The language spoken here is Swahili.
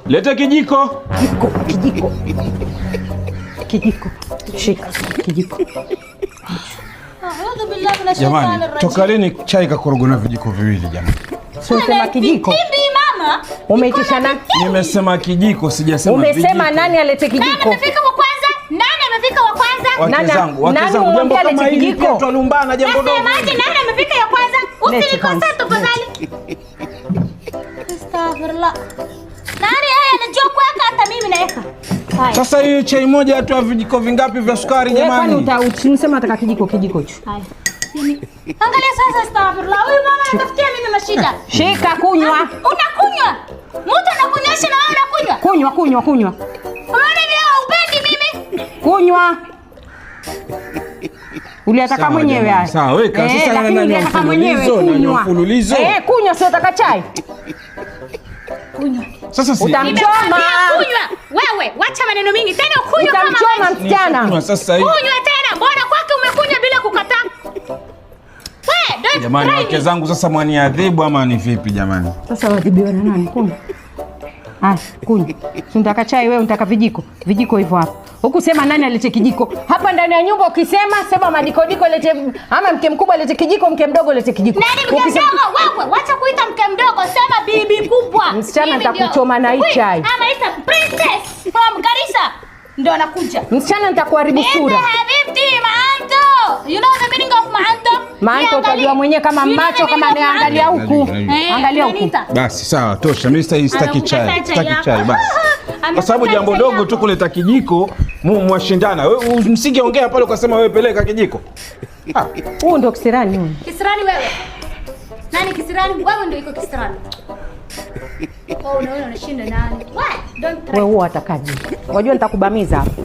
Leta kijiko. Kijiko. Shika kijiko. Jamani, toka lini chai kakorogo na vijiko viwili jamani? Sio sema kijiko. Bibi mama. Umeitisha nani? Nimesema kijiko, sijasema vijiko. Umesema nani alete kijiko? Nani amefika wa kwanza? Nani amefika wa kwanza? Wake zangu, jambo kama hili twalumbana jambo dogo. Nasemaje, nani amefika ya kwanza? Usinikosea tafadhali. Astaghfirullah. Nani haya anajua kuweka hata mimi naweka. Sasa hii chai moja tu vijiko vingapi vya sukari jamani? Kwani utasema nataka kijiko hicho. Haya. Angalia sasa, astaghfirullah. Huyu mama anatafutia mimi mashida. Shika kunywa. Unakunywa? Mtu anakunyesha na wewe unakunywa? Kunywa. Unaona leo upendi mimi? Kunywa. Uliataka mwenyewe haya. Sawa, weka sasa na mfululizo. Kunywa sio taka chai. Kunywa. Sasa si utamchoma. Kunywa. Wewe, wacha maneno mingi. Tena kunywa kama utamchoma msichana. Kunywa tena. Mbona kwake umekunywa bila kukataa? Jamani, wake zangu sasa mwaniadhibu ama ni vipi jamani? Sasa wadhibiwa na nani? Kunywa. Unataka chai wewe, unataka vijiko. Vijiko hivyo hapo. Huku sema nani alete kijiko. Hapa ndani ya nyumba ukisema sema madikodiko lete, ama mke mkubwa lete kijiko, mke mdogo lete kijiko. Nani mke mdogo? Wewe, wacha kuita mke mdogo, sema bibi kubwa. Msichana nitakuchoma na hii chai. Ama ita princess from Garissa. Ndio anakuja. Msichana nitakuharibu sura. Habibti, maanto. You know the meaning of maanto? Maanto utajua mwenyewe kama macho kama anaangalia huku. Angalia huku. Basi sawa, tosha. Mimi sitaki chai. Sitaki chai basi. Kwa sababu jambo dogo tu kuleta kijiko, mwashindana. Wewe msingeongea pale ukasema wewe peleka kijiko. Huo ndio kisirani huyo. Kisirani wewe. Nani kisirani? Wewe ndio iko kisirani. Oh, unaona unashinda nani? What? Don't try. Wewe huo atakaje? Unajua nitakubamiza hapo.